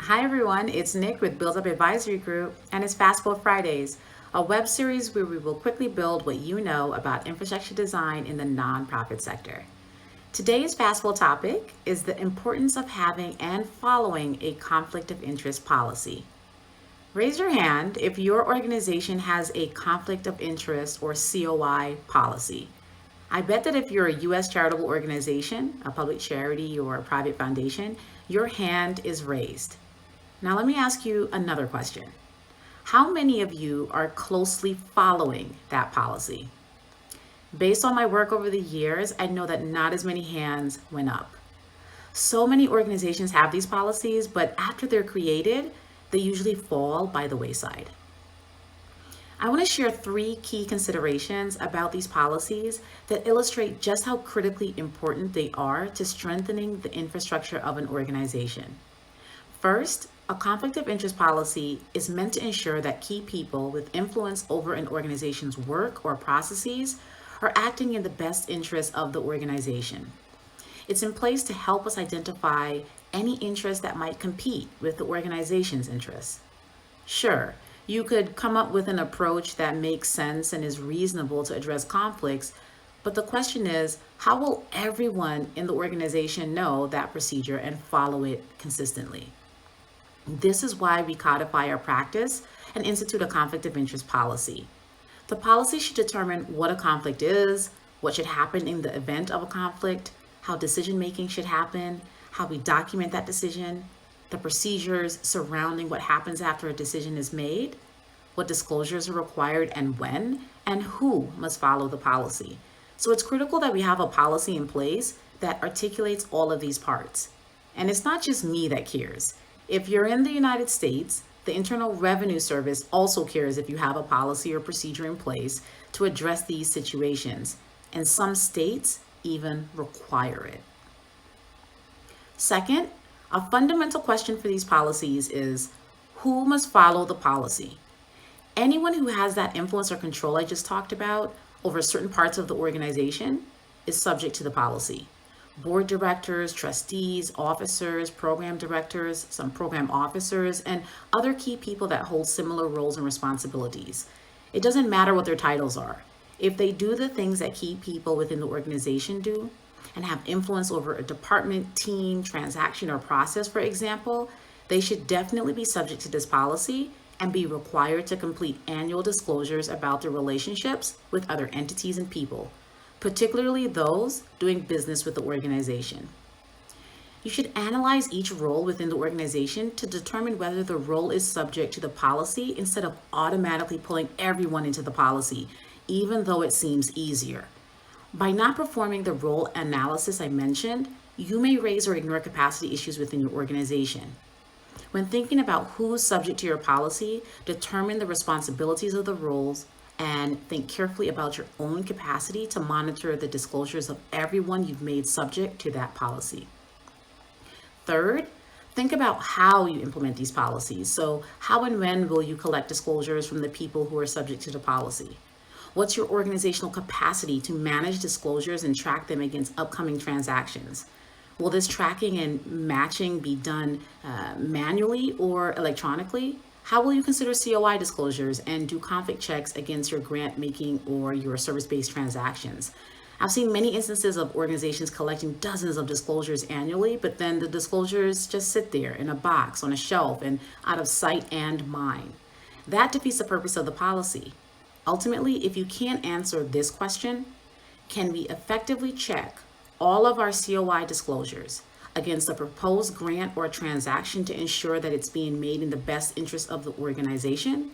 Hi everyone, it's Nick with Build Up Advisory Group and it's Fast Build Fridays, a web series where we will quickly build what you know about infrastructure design in the nonprofit sector. Today's Fast Build topic is the importance of having and following a conflict of interest policy. Raise your hand if your organization has a conflict of interest or COI policy. I bet that if you're a U.S. charitable organization, a public charity, or a private foundation, your hand is raised. Now, let me ask you another question. How many of you are closely following that policy? Based on my work over the years, I know that not as many hands went up. So many organizations have these policies, but after they're created, they usually fall by the wayside. I want to share three key considerations about these policies that illustrate just how critically important they are to strengthening the infrastructure of an organization. First, a conflict of interest policy is meant to ensure that key people with influence over an organization's work or processes are acting in the best interest of the organization. It's in place to help us identify any interest that might compete with the organization's interests. Sure, you could come up with an approach that makes sense and is reasonable to address conflicts, but the question is, how will everyone in the organization know that procedure and follow it consistently? This is why we codify our practice and institute a conflict of interest policy. The policy should determine what a conflict is, what should happen in the event of a conflict, how decision making should happen, how we document that decision, the procedures surrounding what happens after a decision is made, what disclosures are required and when, and who must follow the policy. So it's critical that we have a policy in place that articulates all of these parts. And it's not just me that cares. If you're in the United States, the Internal Revenue Service also cares if you have a policy or procedure in place to address these situations, and some states even require it. Second, a fundamental question for these policies is who must follow the policy? Anyone who has that influence or control I just talked about over certain parts of the organization is subject to the policy. Board directors, trustees, officers, program directors, some program officers, and other key people that hold similar roles and responsibilities. It doesn't matter what their titles are. If they do the things that key people within the organization do and have influence over a department, team, transaction, or process, for example, they should definitely be subject to this policy and be required to complete annual disclosures about their relationships with other entities and people, particularly those doing business with the organization. You should analyze each role within the organization to determine whether the role is subject to the policy instead of automatically pulling everyone into the policy, even though it seems easier. By not performing the role analysis I mentioned, you may raise or ignore capacity issues within your organization. When thinking about who's subject to your policy, determine the responsibilities of the roles and think carefully about your own capacity to monitor the disclosures of everyone you've made subject to that policy. Third, think about how you implement these policies. So, how and when will you collect disclosures from the people who are subject to the policy? What's your organizational capacity to manage disclosures and track them against upcoming transactions? Will this tracking and matching be done manually or electronically? How will you consider COI disclosures and do conflict checks against your grant making or your service-based transactions? I've seen many instances of organizations collecting dozens of disclosures annually, but then the disclosures just sit there in a box on a shelf and out of sight and mind. That defeats the purpose of the policy. Ultimately, if you can't answer this question, can we effectively check all of our COI disclosures against a proposed grant or transaction to ensure that it's being made in the best interest of the organization?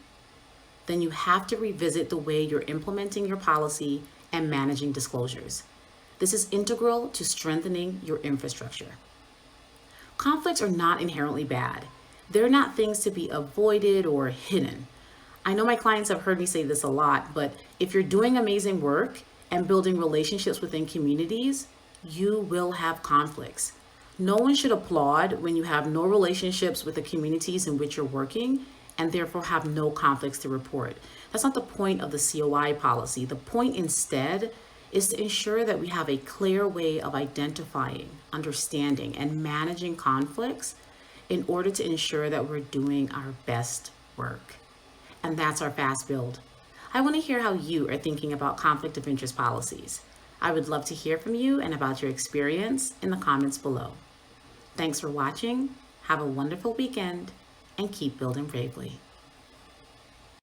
Then you have to revisit the way you're implementing your policy and managing disclosures. This is integral to strengthening your infrastructure. Conflicts are not inherently bad. They're not things to be avoided or hidden. I know my clients have heard me say this a lot, but if you're doing amazing work and building relationships within communities, you will have conflicts. No one should applaud when you have no relationships with the communities in which you're working and therefore have no conflicts to report. That's not the point of the COI policy. The point instead is to ensure that we have a clear way of identifying, understanding, and managing conflicts in order to ensure that we're doing our best work. And that's our fast build. I want to hear how you are thinking about conflict of interest policies. I would love to hear from you and about your experience in the comments below. Thanks for watching. Have a wonderful weekend and keep building bravely.